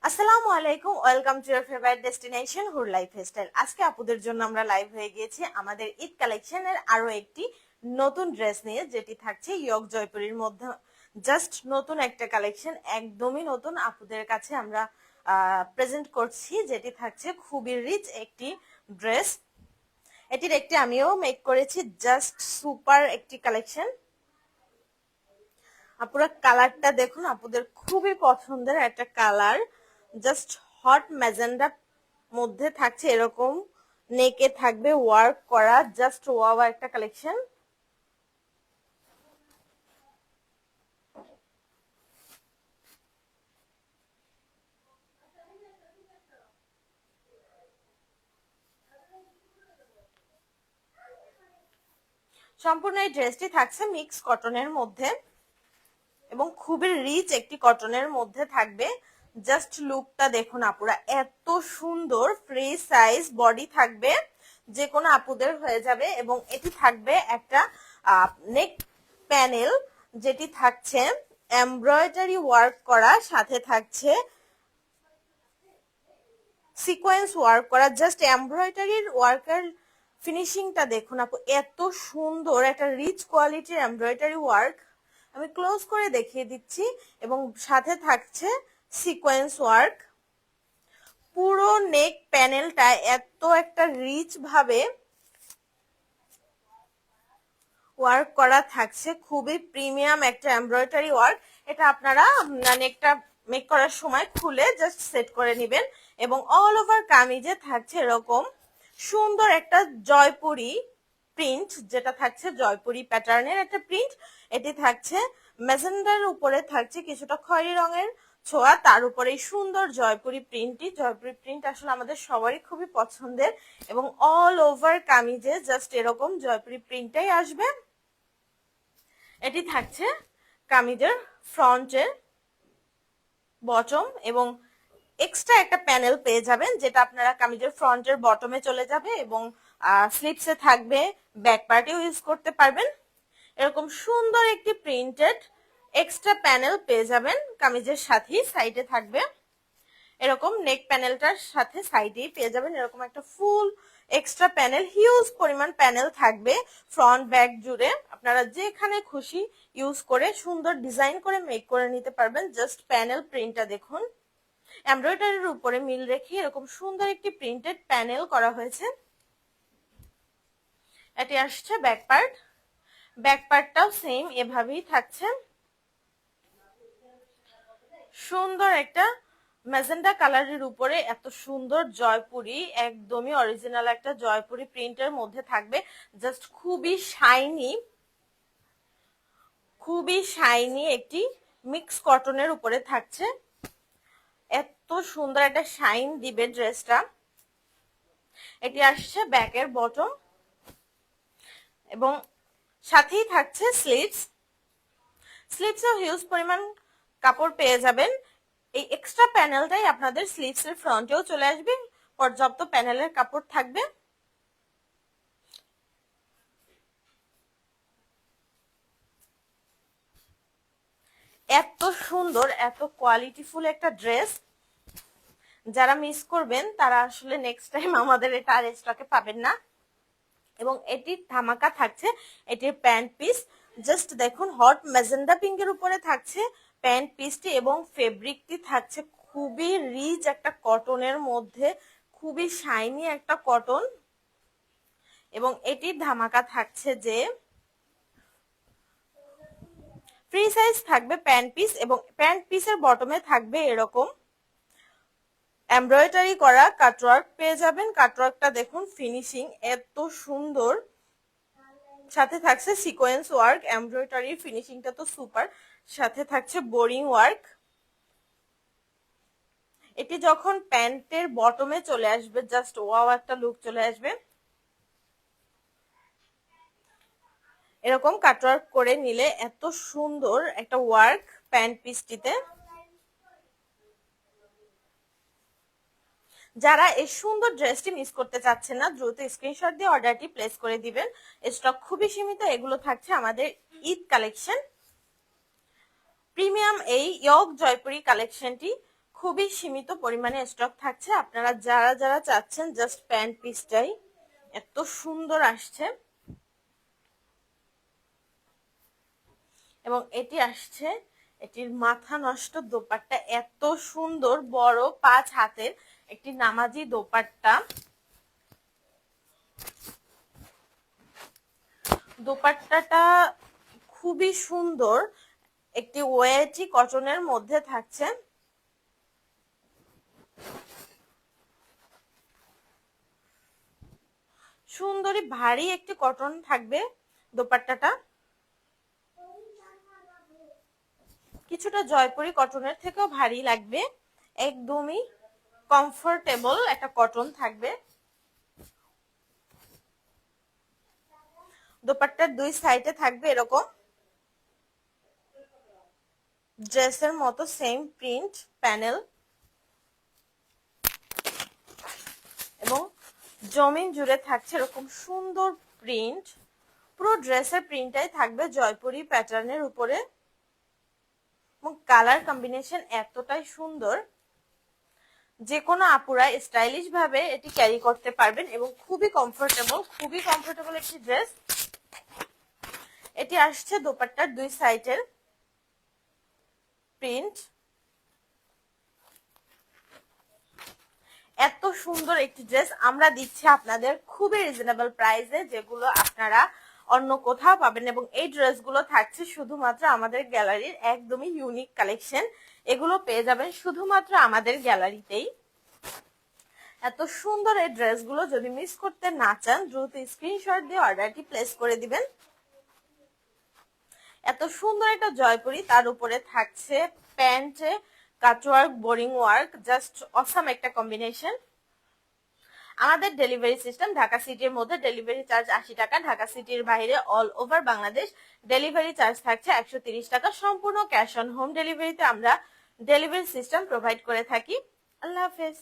আসসালামু আলাইকুম, welcome to your favourite destination হুর লাইফ স্টাইল। আজকে আপুদের জন্য আমরা লাইভ হয়ে গিয়েছি আমাদের ঈদ কালেকশনের আরো একটি নতুন ড্রেস নিয়ে, যেটি থাকছে ইয়ক জয়পুরীর মধ্যে। জাস্ট নতুন একটা কালেকশন, একদমই নতুন আপুদের কাছে আমরা প্রেজেন্ট করছি, যেটি থাকছে খুবই রিচ একটি ড্রেস। এটির একটি আমিও মেক করেছি, জাস্ট সুপার একটি কালেকশন। আপুরা কালারটা দেখুন, আপুদের খুবই পছন্দের একটা কালার, জাস্ট হট ম্যাজেন্ডা মধ্যে থাকছে, এরকম নেকে থাকবে ওয়ার্ক করা, জাস্ট ওয়াও একটা কালেকশন। সম্পূর্ণ এই ড্রেসটি থাকছে মিক্স কটনের মধ্যে এবং খুবই রিচ একটি কটনের মধ্যে থাকবে। জাস্ট লুকটা দেখুন আপুরা, এত সুন্দর, ফ্রি সাইজ বডি থাকবে, যে কোনো আপুদের হয়ে যাবে। এবং এটি থাকবে একটা নেক প্যানেল, যেটি থাকছে এমব্রয়ডারি ওয়ার্ক করা, সাথে থাকছে সিকোয়েন্স ওয়ার্ক করা। জাস্ট এমব্রয়ডারির ওয়ার্কের ফিনিশিংটা দেখুন আপু, এত সুন্দর একটা রিচ কোয়ালিটির এমব্রয়ডারি ওয়ার্ক। আমি ক্লোজ করে দেখিয়ে দিচ্ছি। এবং সাথে থাকছে সিকোয়েন্স ওয়ার্ক। পুরো নেক প্যানেলটা এত একটা রিচ ভাবে ওয়ার্ক করা থাকছে, খুবই প্রিমিয়াম একটা এমব্রয়ডারি ওয়ার্ক। এটা আপনারা নেকটা মেক করার সময় খুলে জাস্ট সেট করে নেবেন। এবং অল ওভার কামিজে থাকছে এরকম সুন্দর একটা জয়পুরি প্রিন্ট, যেটা থাকছে জয়পুরি প্যাটার্নের একটা প্রিন্ট। এটি থাকছে ম্যাজেন্ডার উপরে থাকছে কিছুটা খয়েরি রঙের ছোঁয়া, তার উপরে সুন্দর জয়পুরি প্রিন্টটি। জয়পুরি প্রিন্ট আসলে আমাদের সবারই খুবই পছন্দের, এবং অল ওভার কামিজে জাস্ট এরকম জয়পুরি প্রিন্টটাই আসবে। এটি থাকছে কামিজের ফ্রন্টের বটম, এবং এক্সট্রা একটা প্যানেল পেয়ে যাবেন, যেটা আপনারা কামিজের ফ্রন্টের বটমে চলে যাবে, এবং স্লিপসে থাকবে, ব্যাক পার্টেও ইউজ করতে পারবেন। এরকম সুন্দর একটি প্রিন্টেড এক্সট্রা প্যানেল পেয়ে যাবেন কামিজের সাথেই, সাইডে থাকবে এরকম নেক প্যানেলটার সাথে সাইডেই পেয়ে যাবেন এরকম একটা ফুল এক্সট্রা প্যানেল, হিউজ পরিমাণ প্যানেল থাকবে ফ্রন্ট ব্যাক জুড়ে। আপনারা যেখানে খুশি ইউজ করে সুন্দর ডিজাইন করে মেক করে নিতে পারবেন। জাস্ট প্যানেল প্রিন্টটা দেখুন, এমব্রয়ডারির উপরে মিল রেখে এরকম সুন্দর একটি প্রিন্টেড প্যানেল করা হয়েছে। এটি আসছে ব্যাক পার্ট, ব্যাক পার্টটাও সেম এভাবেই থাকছে। সুন্দর একটা ম্যাজেন্ডা কালারের উপরে এত সুন্দর জয়পুরি, একদমই অরিজিনাল একটা জয়পুরি প্রিন্টের মধ্যে থাকবে। জাস্ট খুবই শাইনি একটি মিক্স কটনের উপরে থাকছে, এত সুন্দর একটা শাইন দিবে ড্রেসটা। এটি আসছে ব্যাকের বটম, এবং সাথেই থাকছে স্লিভস। স্লিভসেও হিউজ পরিমাণ কাপড় পেয়ে যাবেন। এই এক্সট্রা প্যানেলটাই আপনাদের স্লিভস এর ফ্রন্টেও চলে আসবে, পর্যাপ্ত প্যানেলের কাপড় থাকবে। এত সুন্দর, এত কোয়ালিটিফুল একটা ড্রেস, যারা মিস করবেন তারা আসলে নেক্সট টাইম আমাদের এটা আর স্টকে পাবেন না। এবং এটির ধামাকা থাকছে এটির প্যান্ট পিস। জাস্ট দেখুন, হট ম্যাজেন্ডা পিঙ্কের উপরে থাকছে প্যান্ট পিসটি, এবং ফেব্রিকটি থাকছে খুবই রিচ একটা কটনের মধ্যে, খুবই শাইনি একটা কটন। এবং এটির ধামাকা থাকছে যে ফ্রি সাইজ থাকবে প্যান্ট পিস, এবং প্যান্ট পিসের বটমে থাকবে এরকম এমব্রয়ডারি করা কাটওয়ার্ক পেয়ে যাবেন। কাটওয়ার্কটা দেখুন, ফিনিশিং এত সুন্দর, সাথে থাকছে সিকোয়েন্স ওয়ার্ক, এমব্রয়ডারির ফিনিশিংটা তো সুপার, সাথে থাকছে বোরিং ওয়ার্ক। এটি যখন প্যান্টের বটমে চলে আসবে, জাস্ট ওয়াও একটা লুক চলে আসবে। এরকম কাটওয়ার্ক করে নিলে এত সুন্দর একটা ওয়ার্ক প্যান্ট পিসটিতে। যারা এই সুন্দর ড্রেসটি মিস করতে চাচ্ছেন না, দ্রুত স্ক্রিনশট দিয়ে অর্ডারটি প্লেস করে দিবেন। স্টক খুবই সীমিত। এগুলো থাকছে আমাদের ঈদ কালেকশন। প্রিমিয়াম এই ইয়ক জয়পুরি কালেকশনটি খুবই সীমিত পরিমাণে স্টক থাকছে, আপনারা যারা যারা চাচ্ছেন জাস্ট প্যান্ট পিসটাই এত সুন্দর আসছে। এবং এটি আসছে, এটির মাথা নষ্ট দোপাট্টা, এত সুন্দর বড় 5 হাতের একটি নামাজি দোপাট্টা। দোপাট্টাটা খুবই সুন্দর, একটি ওয়েটি কটনের মধ্যে থাকছে। সুন্দরী ভারী একটি কটন থাকবে দোপাট্টাটা, কিছুটা জয়পুরি কটনের থেকেও ভারী লাগবে, একদমই কমফোর্টেবল একটা কটন থাকবে। দোপাট্টার দুই সাইডে থাকবে এরকম ড্রেসের মতো সেম প্রিন্ট প্যানেল, এবং জমিন জুড়ে থাকছে এরকম সুন্দর প্রিন্ট। পুরো ড্রেসের প্রিন্টটাই থাকবে জয়পুরি প্যাটার্নের উপরে, এবং কালার কম্বিনেশন এতটাই সুন্দর, যে কোনো আপুরা স্টাইলিশ ভাবে এটি ক্যারি করতে পারবেন এবং খুবই কমফোর্টেবল একটি ড্রেস। এটি আসছে দোপাট্টার দুই সাইডের প্রিন্ট। এত সুন্দর একটি ড্রেস আমরা দিচ্ছি আপনাদের খুবই রিজনেবল প্রাইসে, যেগুলো আপনারা অন্য কোথাও পাবেন, এবং এই ড্রেসগুলো থাকছে শুধুমাত্র আমাদের গ্যালারির একদমই ইউনিক কালেকশন। এগুলো পেয়ে যাবেন শুধুমাত্র আমাদের গ্যালারিতেই। এত সুন্দর এই ড্রেসগুলো যদি মিস করতে না চান, দ্রুত স্ক্রিনশট দিয়ে অর্ডারটি প্লেস করে দিবেন। এত সুন্দর একটা জয়পুরি, তার উপরে থাকছে প্যান্টে cutwork, boring work, just awesome একটা কম্বিনেশন। আমাদের ডেলিভারি সিস্টেম ঢাকা সিটির মধ্যে ডেলিভারি চার্জ 80 টাকা, ঢাকা সিটির বাইরে all over Bangladesh delivery charge থাকছে 130 টাকা। সম্পূর্ণ ক্যাশ অন হোম ডেলিভারিতে আমরা ডেলিভারি সিস্টেম প্রোভাইড করে থাকি। আল্লাহ হাফেজ।